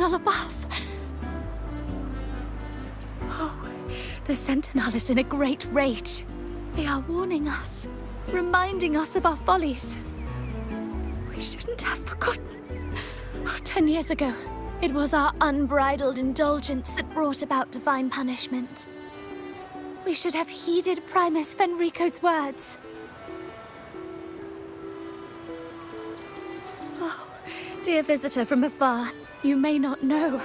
sentinel above. Oh, the sentinel is in a great rage. They are warning us, reminding us of our follies. We shouldn't have forgotten. 10 years ago, it was our unbridled indulgence that brought about divine punishment. We should have heeded Primus Fenrico's words. Oh, dear visitor from afar, you may not know.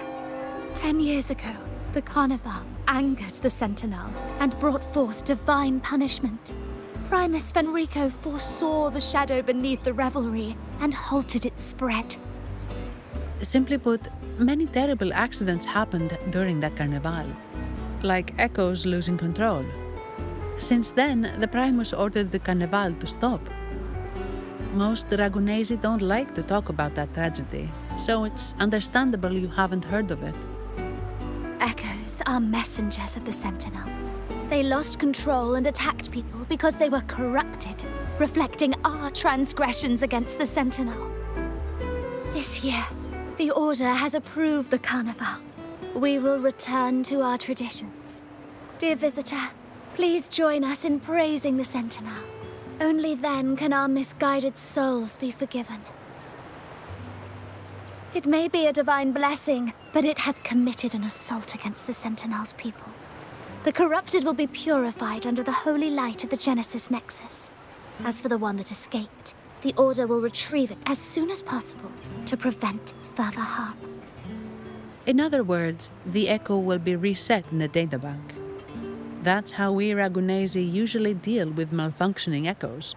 10 years ago, the Carnival angered the Sentinel and brought forth divine punishment. Primus Fenrico foresaw the shadow beneath the revelry and halted its spread. Simply put, many terrible accidents happened during that Carnival, like echoes losing control. Since then, the Primus ordered the Carnival to stop. Most Ragunesi don't like to talk about that tragedy, so it's understandable you haven't heard of it. Echoes are messengers of the Sentinel. They lost control and attacked people because they were corrupted, reflecting our transgressions against the Sentinel. This year, the Order has approved the Carnival. We will return to our traditions. Dear visitor, please join us in praising the Sentinel. Only then can our misguided souls be forgiven. It may be a divine blessing, but it has committed an assault against the Sentinel's people. The corrupted will be purified under the holy light of the Genesis Nexus. As for the one that escaped, the Order will retrieve it as soon as possible to prevent further harm. In other words, the echo will be reset in the databank. That's how we Ragunesi usually deal with malfunctioning echoes.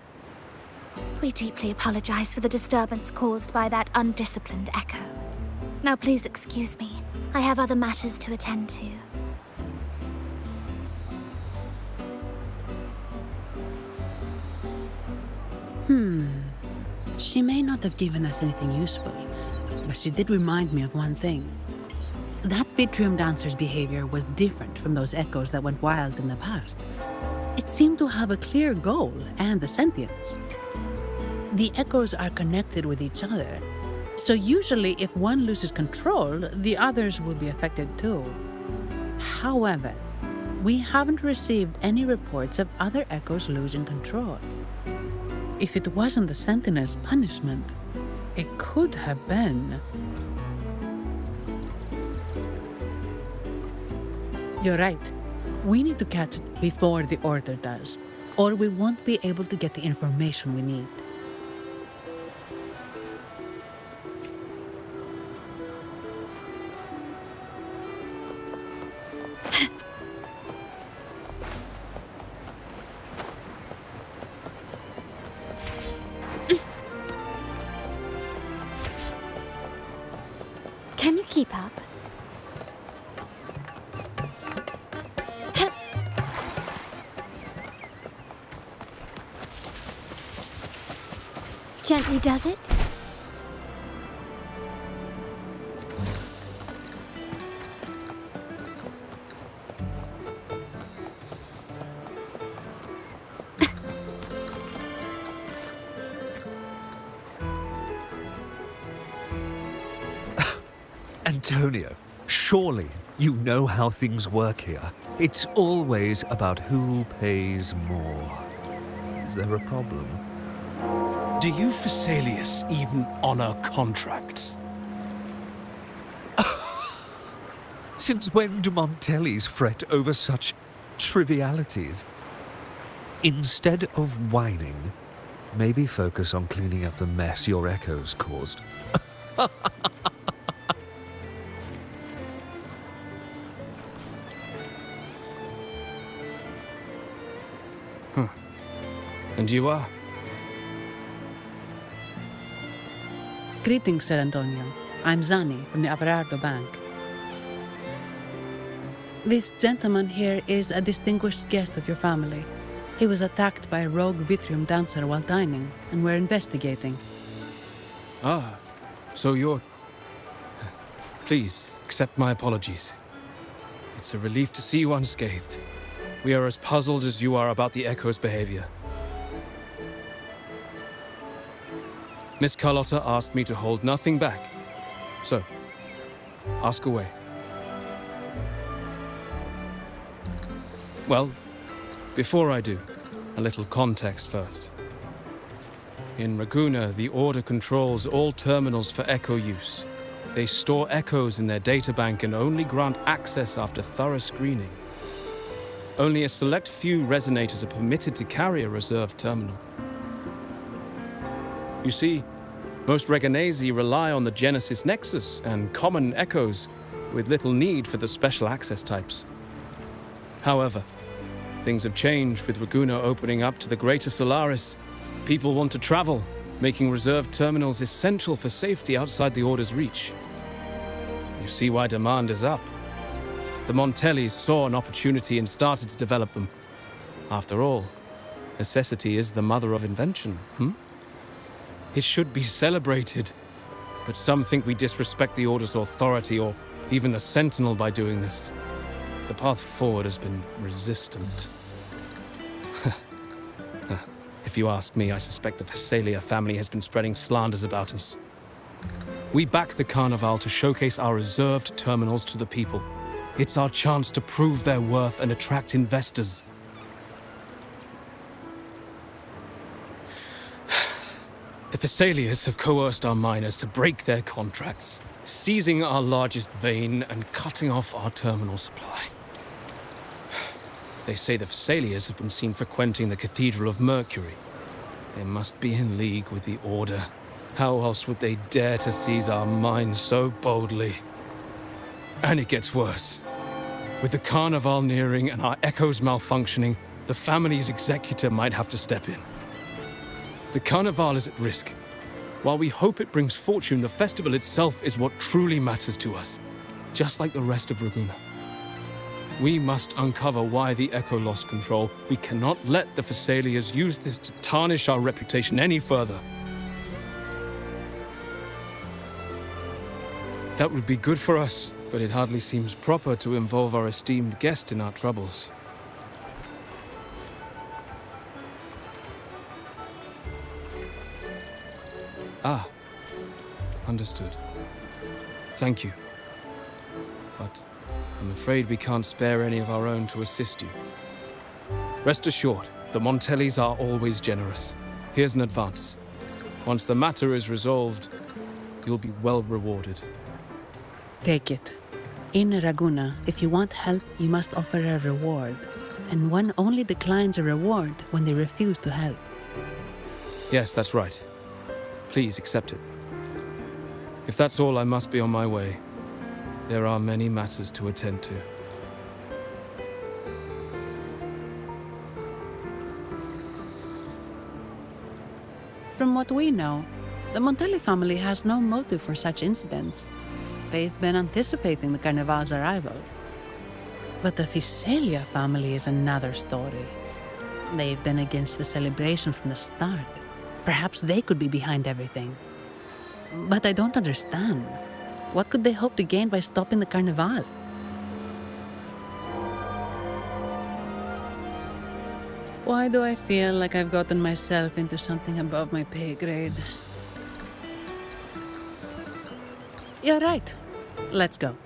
We deeply apologize for the disturbance caused by that undisciplined echo. Now please excuse me. I have other matters to attend to. She may not have given us anything useful, but she did remind me of one thing. That Vitrium dancer's behavior was different from those echoes that went wild in the past. It seemed to have a clear goal and a sentience. The echoes are connected with each other, so usually if one loses control, the others will be affected too. However, we haven't received any reports of other echoes losing control. If it wasn't the Sentinel's punishment, it could have been. You're right. We need to catch it before the Order does, or we won't be able to get the information we need. Can you keep up? Gently does it? Antonio, surely you know how things work here. It's always about who pays more. Is there a problem? Do you Phasaelius even honor contracts? Since when do Montellis fret over such trivialities? Instead of whining, maybe focus on cleaning up the mess your echoes caused. And you are? Greetings, Sir Antonio. I'm Zani from the Averardo Bank. This gentleman here is a distinguished guest of your family. He was attacked by a rogue Vitrium dancer while dining, and we're investigating. Ah, so you're... Please, accept my apologies. It's a relief to see you unscathed. We are as puzzled as you are about the Echo's behavior. Miss Carlotta asked me to hold nothing back. So, Ask away. Well, before I do, a little context first. In Raguna, the Order controls all terminals for Echo use. They store echoes in their databank and only grant access after thorough screening. Only a select few resonators are permitted to carry a reserved terminal. You see, most Reganesi rely on the Genesis Nexus and common echoes, with little need for the special access types. However, things have changed with Raguna opening up to the greater Solaris. People want to travel, making reserved terminals essential for safety outside the Order's reach. You see why demand is up. The Montellis saw an opportunity and started to develop them. After all, necessity is the mother of invention, It should be celebrated, but some think we disrespect the Order's authority or even the Sentinel by doing this. The path forward has been resistant. If you ask me, I suspect the Phasalia family has been spreading slanders about us. We back the Carnival to showcase our reserved terminals to the people. It's our chance to prove their worth and attract investors. The Phasalias have coerced our miners to break their contracts, seizing our largest vein and cutting off our terminal supply. They say the Phasalias have been seen frequenting the Cathedral of Mercury. They must be in league with the Order. How else would they dare to seize our mines so boldly? And it gets worse. With the Carnival nearing and our echoes malfunctioning, the family's executor might have to step in. The Carnival is at risk. While we hope it brings fortune, the festival itself is what truly matters to us, just like the rest of Raguna. We must uncover why the Echo lost control. We cannot let the Phasalias use this to tarnish our reputation any further. That would be good for us, but it hardly seems proper to involve our esteemed guest in our troubles. Ah, understood. Thank you. But I'm afraid we can't spare any of our own to assist you. Rest assured, the Montellis are always generous. Here's an advance. Once the matter is resolved, you'll be well rewarded. Take it. In Raguna, if you want help, you must offer a reward. And one only declines a reward when they refuse to help. Yes, that's right. Please accept it. If that's all, I must be on my way. There are many matters to attend to. From what we know, the Montelli family has no motive for such incidents. They've been anticipating the Carnival's arrival. But the Phasalia family is another story. They've been against the celebration from the start. Perhaps they could be behind everything. But I don't understand. What could they hope to gain by stopping the Carnival? Why do I feel like I've gotten myself into something above my pay grade? You're right. Let's go.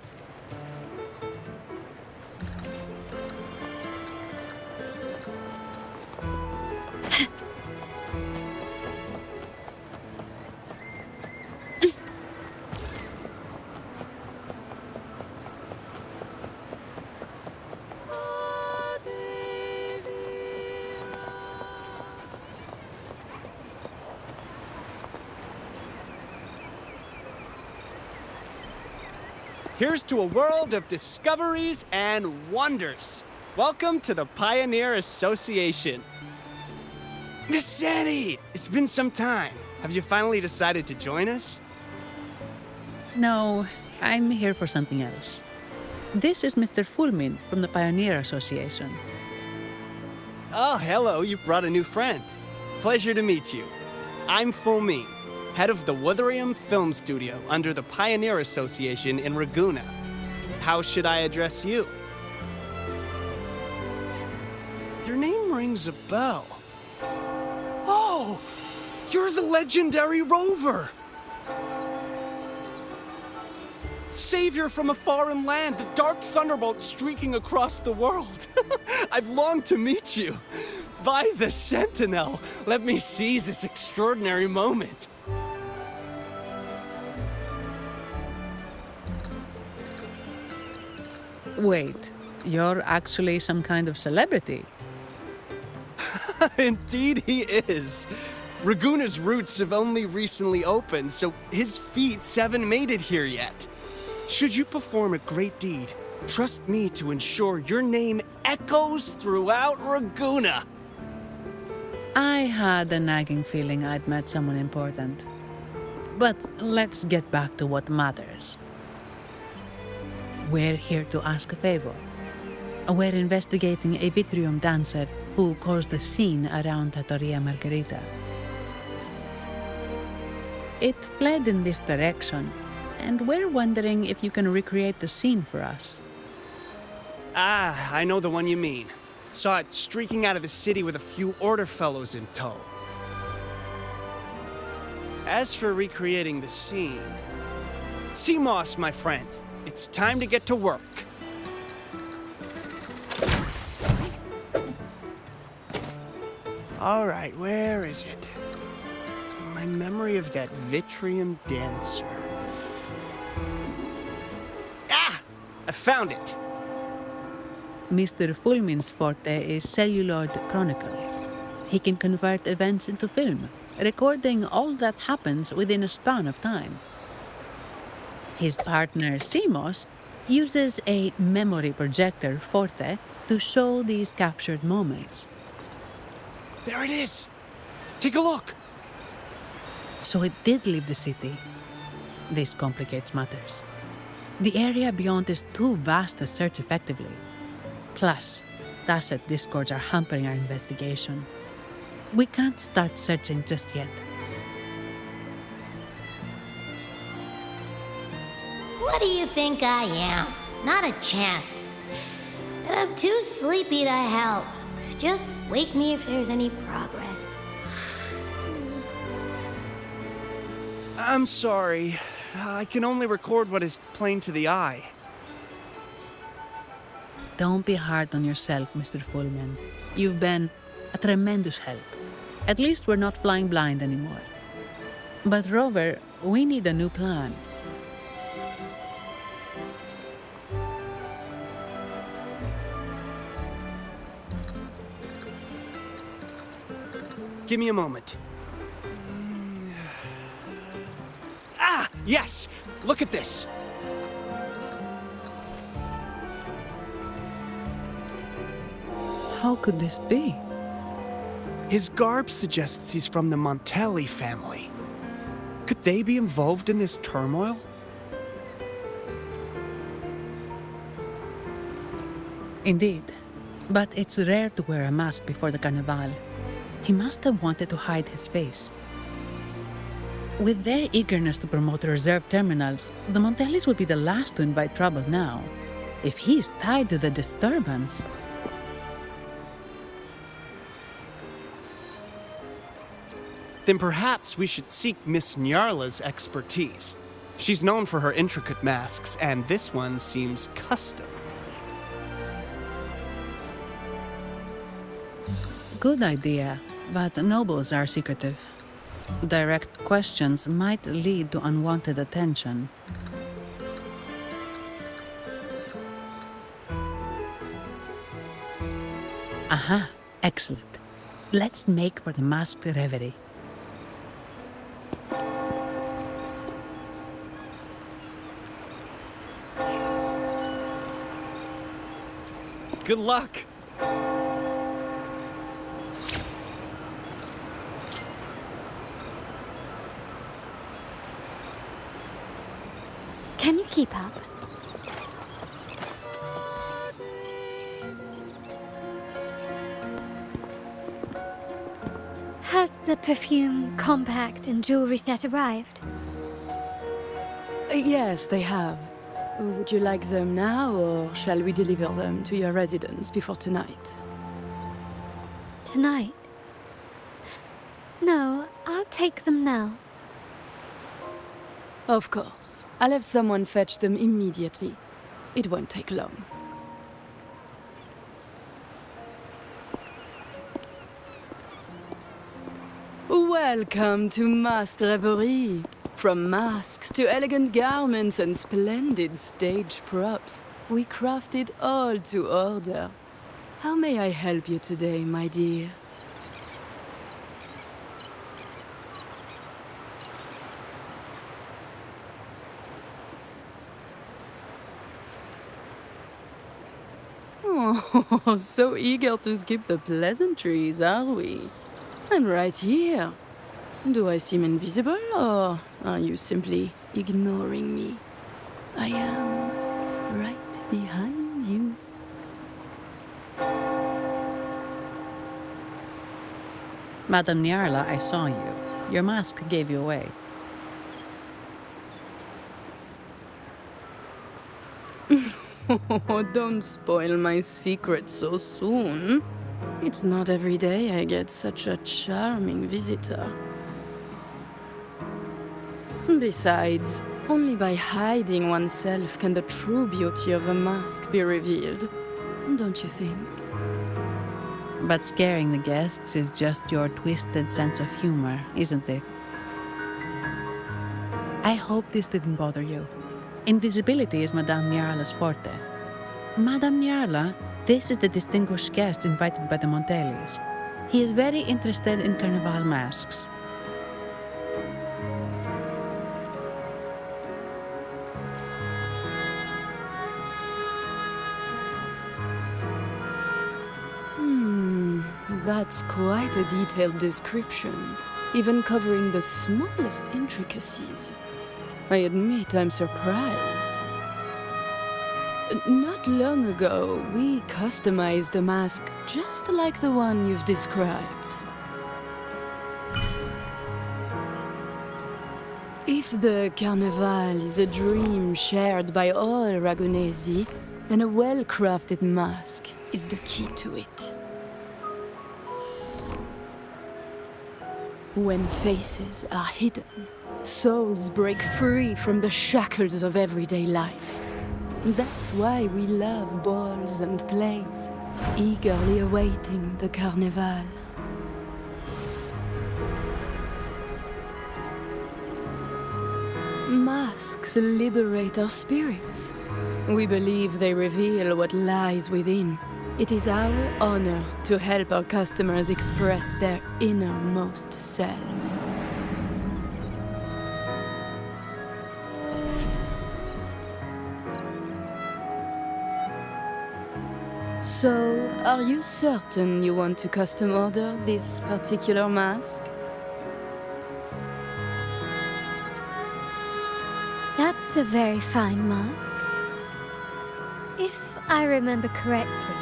Here's to a world of discoveries and wonders. Welcome to the Pioneer Association. Miss Sandy, it's been some time. Have you finally decided to join us? No, I'm here for something else. This is Mr. Fulmin from the Pioneer Association. Oh, hello, you've brought a new friend. Pleasure to meet you. I'm Fulmin, head of the Wuthering Film Studio under the Pioneer Association in Raguna. How should I address you? Your name rings a bell. Oh, you're the legendary Rover. Savior from a foreign land, the dark thunderbolt streaking across the world. I've longed to meet you. By the Sentinel, let me seize this extraordinary moment. Wait, you're actually some kind of celebrity. Indeed he is. Raguna's roots have only recently opened, so his feats haven't made it here yet. Should you perform a great deed, trust me to ensure your name echoes throughout Raguna. I had a nagging feeling I'd met someone important. But let's get back to what matters. We're here to ask a favor. We're investigating a Vitrium dancer who caused a scene around Trattoria Margherita. It fled in this direction, and we're wondering if you can recreate the scene for us. Ah, I know the one you mean. Saw it streaking out of the city with a few order fellows in tow. As for recreating the scene... Seamoss, my friend, it's time to get to work. All right, where is it? My memory of that Vitrium dancer. Ah! I found it! Mr. Fulmin's forte is celluloid chronicle. He can convert events into film, recording all that happens within a span of time. His partner, Seamoss, uses a memory projector forte to show these captured moments. There it is! Take a look! So it did leave the city. This complicates matters. The area beyond is too vast to search effectively. Plus, Tacet discords are hampering our investigation. We can't start searching just yet. What do you think I am? Not a chance. And I'm too sleepy to help. Just wake me if there's any progress. I'm sorry. I can only record what is plain to the eye. Don't be hard on yourself, Mr. Fulman. You've been a tremendous help. At least we're not flying blind anymore. But Rover, we need a new plan. Give me a moment. Ah, yes! Look at this! How could this be? His garb suggests he's from the Montelli family. Could they be involved in this turmoil? Indeed. But it's rare to wear a mask before the Carnival. He must have wanted to hide his face. With their eagerness to promote reserve terminals, the Montellis would be the last to invite trouble now. If he's tied to the disturbance... Then perhaps we should seek Miss Nyarla's expertise. She's known for her intricate masks, and this one seems custom. Good idea, but nobles are secretive. Direct questions might lead to unwanted attention. Aha, excellent. Let's make for the masked reverie. Good luck! Can you keep up? Has the perfume, compact, and jewelry set arrived? Yes, they have. Would you like them now, or shall we deliver them to your residence before tonight? Tonight? No, I'll take them now. Of course. I'll have someone fetch them immediately. It won't take long. Welcome to Masked Reverie. From masks to elegant garments and splendid stage props, we craft it all to order. How may I help you today, my dear? Oh, so eager to skip the pleasantries, are we? I'm right here. Do I seem invisible, or are you simply ignoring me? I am right behind you. Madame Nyarla, I saw you. Your mask gave you away. Oh, don't spoil my secret so soon. It's not every day I get such a charming visitor. Besides, only by hiding oneself can the true beauty of a mask be revealed. Don't you think? But scaring the guests is just your twisted sense of humor, isn't it? I hope this didn't bother you. Invisibility is Madame Nyarla's forte. Madame Nyarla, this is the distinguished guest invited by the Montellis. He is very interested in carnival masks. That's quite a detailed description, even covering the smallest intricacies. I admit I'm surprised. Not long ago, we customized a mask just like the one you've described. If the Carnival is a dream shared by all Ragunesi, then a well-crafted mask is the key to it. When faces are hidden, souls break free from the shackles of everyday life. That's why we love balls and plays, eagerly awaiting the Carnival. Masks liberate our spirits. We believe they reveal what lies within. It is our honor to help our customers express their innermost selves. So, are you certain you want to custom order this particular mask? That's a very fine mask. If I remember correctly,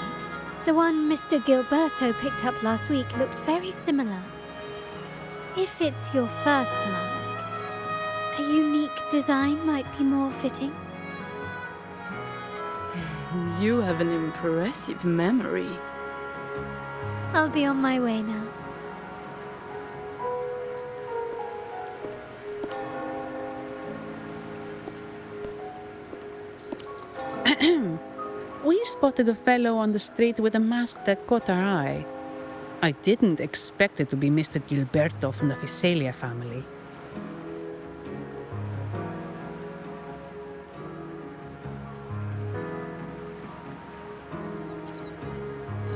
the one Mr. Gilberto picked up last week looked very similar. If it's your first mask, a unique design might be more fitting. You have an impressive memory. I'll be on my way now. We spotted a fellow on the street with a mask that caught our eye. I didn't expect it to be Mr. Gilberto from the Fisalia family.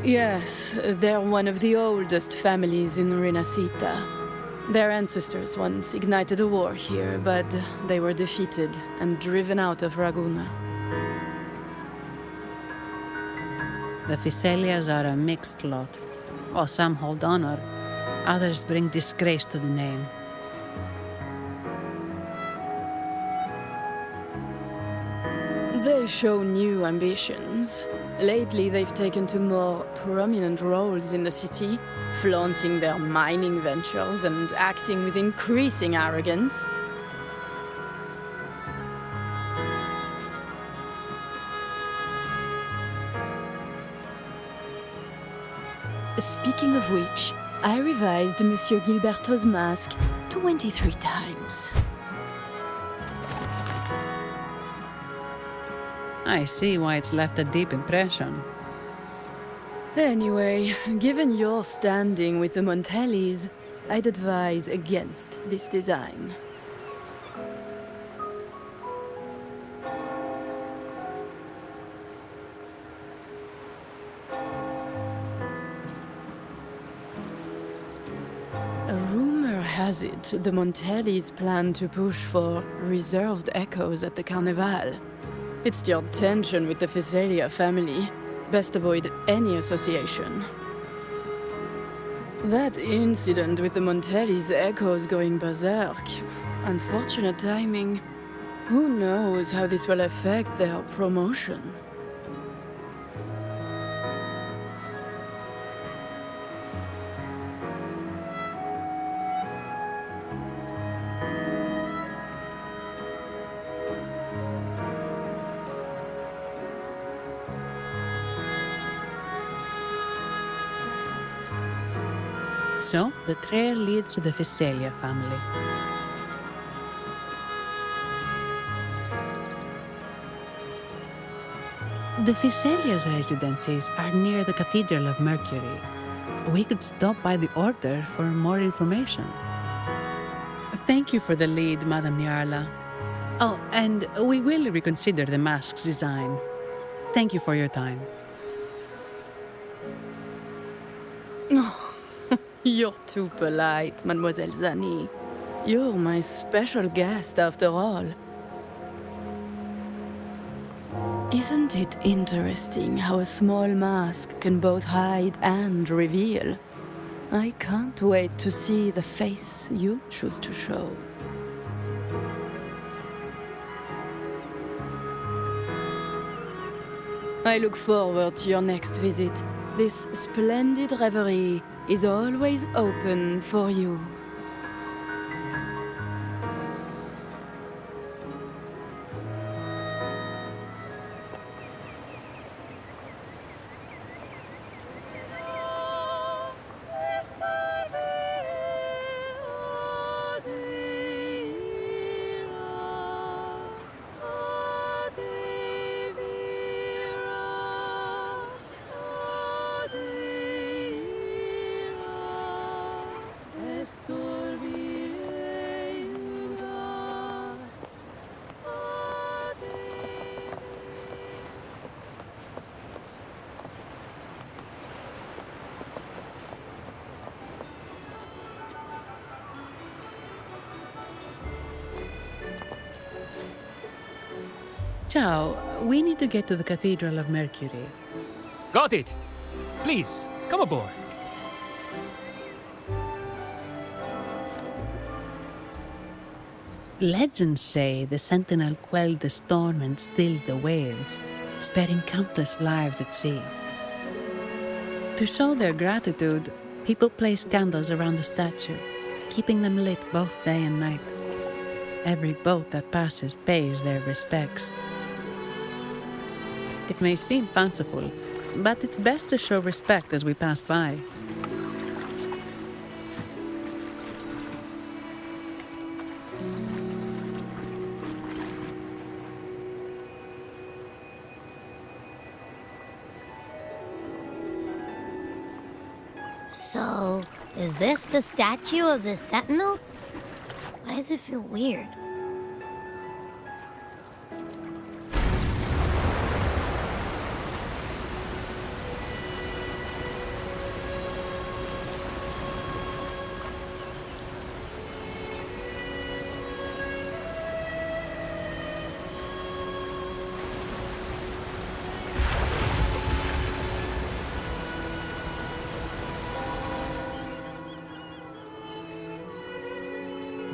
Yes, they're one of the oldest families in Rinascita. Their ancestors once ignited a war here, but they were defeated and driven out of Ragunna. The Fisalias are a mixed lot. While some hold honor, others bring disgrace to the name. They show new ambitions. Lately, they've taken to more prominent roles in the city, flaunting their mining ventures and acting with increasing arrogance. Speaking of which, I revised Monsieur Gilberto's mask 23 times. I see why it's left a deep impression. Anyway, given your standing with the Montellis, I'd advise against this design. A rumor has it the Montellis plan to push for reserved echoes at the Carnival. It's stirred tension with the Physalia family. Best avoid any association. That incident with the Montellis' echoes going berserk. Unfortunate timing. Who knows how this will affect their promotion? So, the trail leads to the Physalia family. The Physalia's residences are near the Cathedral of Mercury. We could stop by the Order for more information. Thank you for the lead, Madame Niarla. Oh, and we will reconsider the mask's design. Thank you for your time. You're too polite, Mademoiselle Zani. You're my special guest, after all. Isn't it interesting how a small mask can both hide and reveal? I can't wait to see the face you choose to show. I look forward to your next visit. This splendid reverie is always open for you. Ciao, we need to get to the Cathedral of Mercury. Got it! Please, come aboard. Legends say the Sentinel quelled the storm and stilled the waves, sparing countless lives at sea. To show their gratitude, people place candles around the statue, keeping them lit both day and night. Every boat that passes pays their respects. It may seem fanciful, but it's best to show respect as we pass by. So, is this the statue of the Sentinel? Why does it feel weird?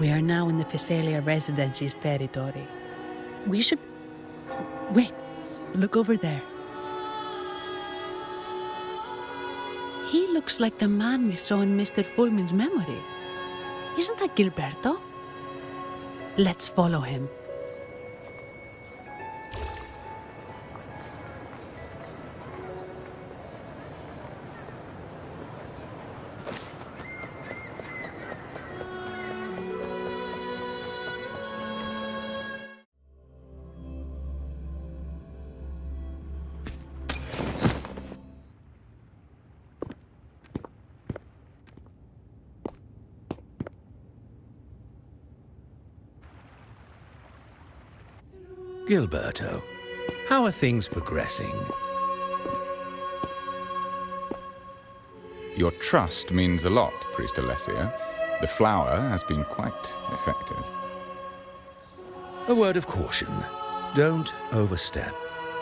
We are now in the Physalia Residency's territory. We should... Wait, look over there. He looks like the man we saw in Mr. Fulmin's memory. Isn't that Gilberto? Let's follow him. Gilberto, how are things progressing? Your trust means a lot, Priest Alessio. The flower has been quite effective. A word of caution. Don't overstep.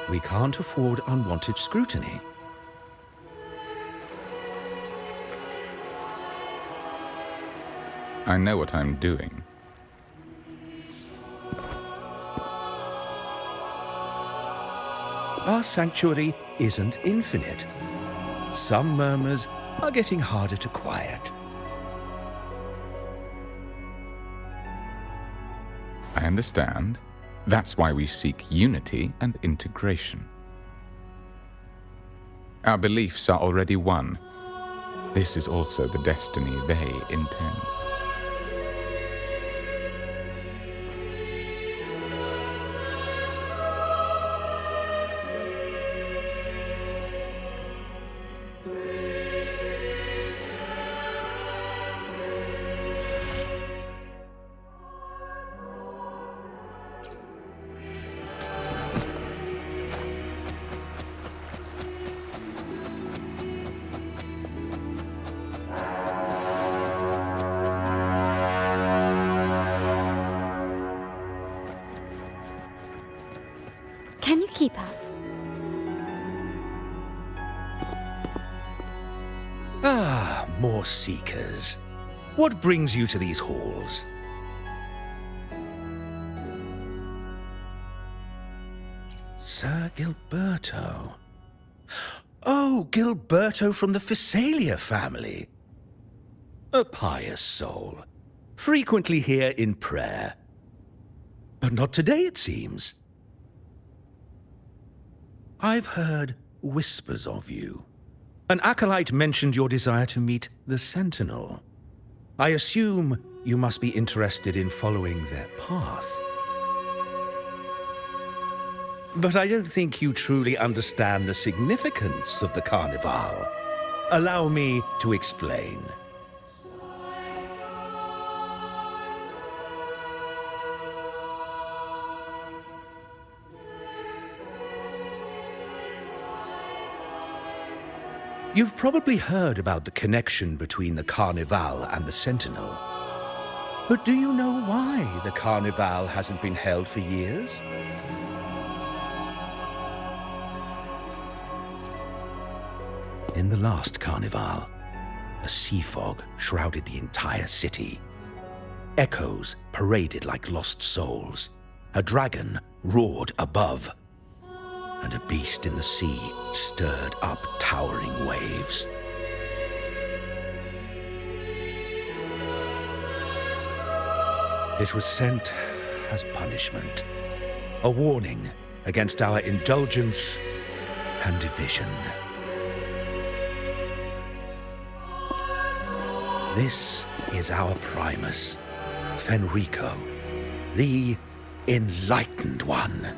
We can't afford unwanted scrutiny. I know what I'm doing. Our sanctuary isn't infinite. Some murmurs are getting harder to quiet. I understand. That's why we seek unity and integration. Our beliefs are already one. This is also the destiny they intend. Can you keep up? Ah, more seekers. What brings you to these halls? Sir Gilberto. Oh, Gilberto from the Physalia family. A pious soul. Frequently here in prayer. But not today, it seems. I've heard whispers of you. An acolyte mentioned your desire to meet the Sentinel. I assume you must be interested in following their path. But I don't think you truly understand the significance of the Carnival. Allow me to explain. You've probably heard about the connection between the Carnival and the Sentinel. But do you know why the Carnival hasn't been held for years? In the last Carnival, a sea fog shrouded the entire city. Echoes paraded like lost souls. A dragon roared above. And a beast in the sea stirred up towering waves. It was sent as punishment, a warning against our indulgence and division. This is our Primus, Fenrico, the Enlightened One.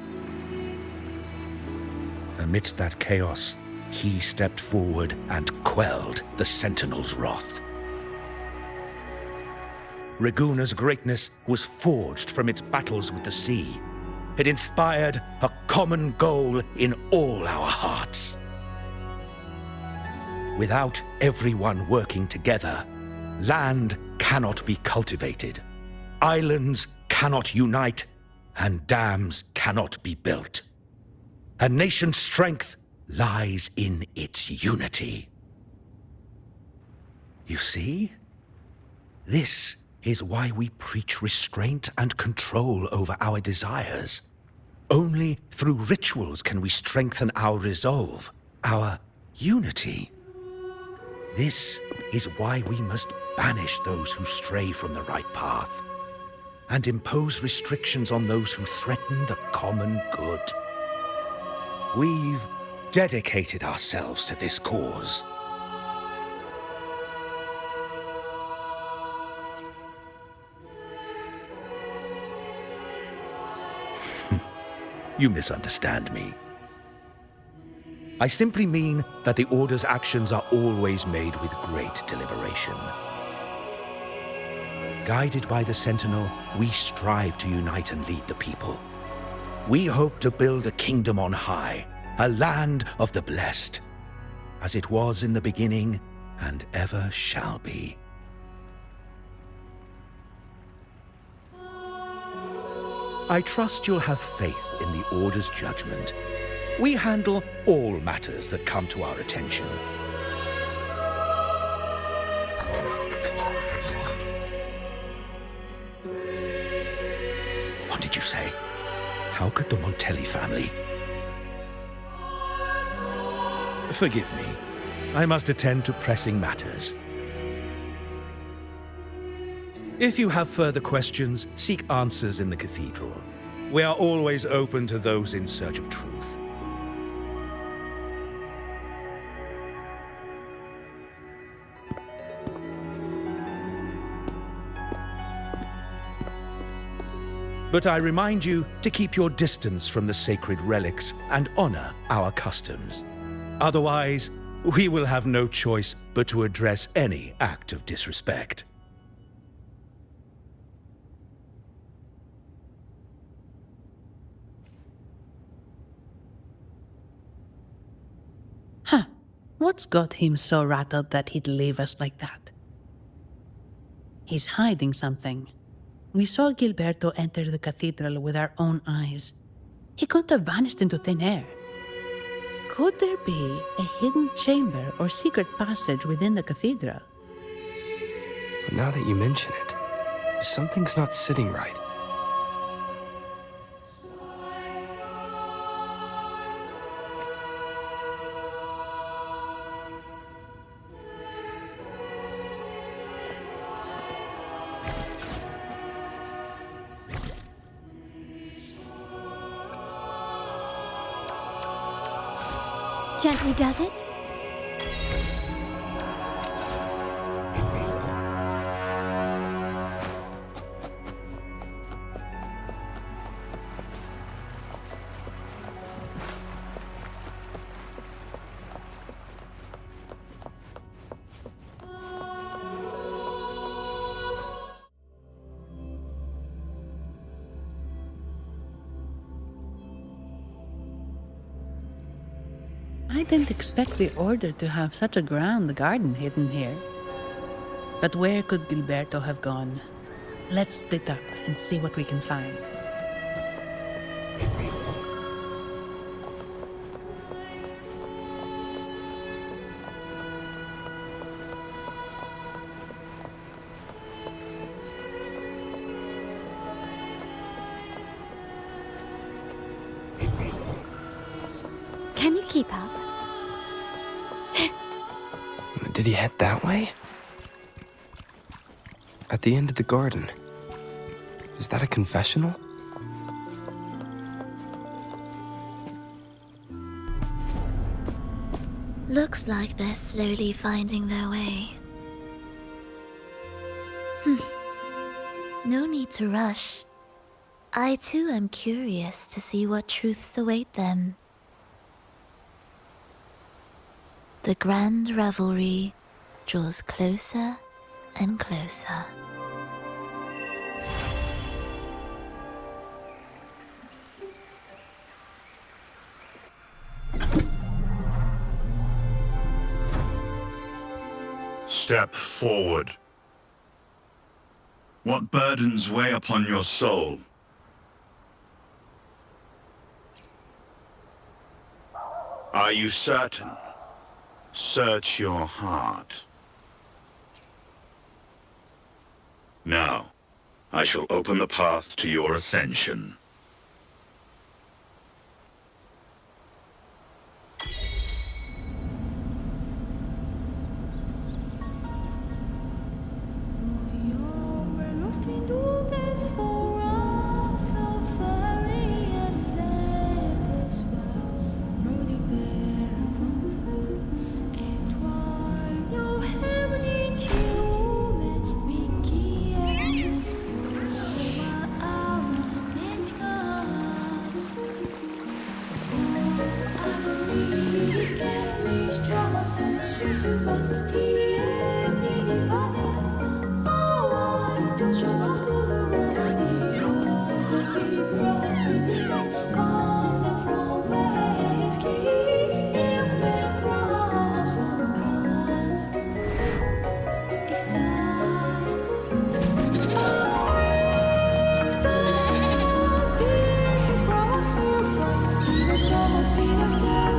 Amidst that chaos, he stepped forward and quelled the Sentinel's wrath. Raguna's greatness was forged from its battles with the sea. It inspired a common goal in all our hearts. Without everyone working together, land cannot be cultivated, islands cannot unite, and dams cannot be built. A nation's strength lies in its unity. You see? This is why we preach restraint and control over our desires. Only through rituals can we strengthen our resolve, our unity. This is why we must banish those who stray from the right path, and impose restrictions on those who threaten the common good. We've dedicated ourselves to this cause. You misunderstand me. I simply mean that the Order's actions are always made with great deliberation. Guided by the Sentinel, we strive to unite and lead the people. We hope to build a kingdom on high, a land of the blessed, as it was in the beginning and ever shall be. I trust you'll have faith in the Order's judgment. We handle all matters that come to our attention. What did you say? How could the Montelli family? Forgive me. I must attend to pressing matters. If you have further questions, seek answers in the cathedral. We are always open to those in search of truth. But I remind you to keep your distance from the sacred relics and honor our customs. Otherwise, we will have no choice but to address any act of disrespect. Huh. What's got him so rattled that he'd leave us like that? He's hiding something. We saw Gilberto enter the cathedral with our own eyes. He couldn't have vanished into thin air. Could there be a hidden chamber or secret passage within the cathedral? Now that you mention it, something's not sitting right. Gently does it? I didn't expect the Order to have such a grand garden hidden here. But where could Gilberto have gone? Let's split up and see what we can find. Can you keep up? Did he head that way? At the end of the garden. Is that a confessional? Looks like they're slowly finding their way. No need to rush. I too am curious to see what truths await them. The grand revelry draws closer and closer. Step forward. What burdens weigh upon your soul? Are you certain? Search your heart. Now, I shall open the path to your ascension. Go must be the stars.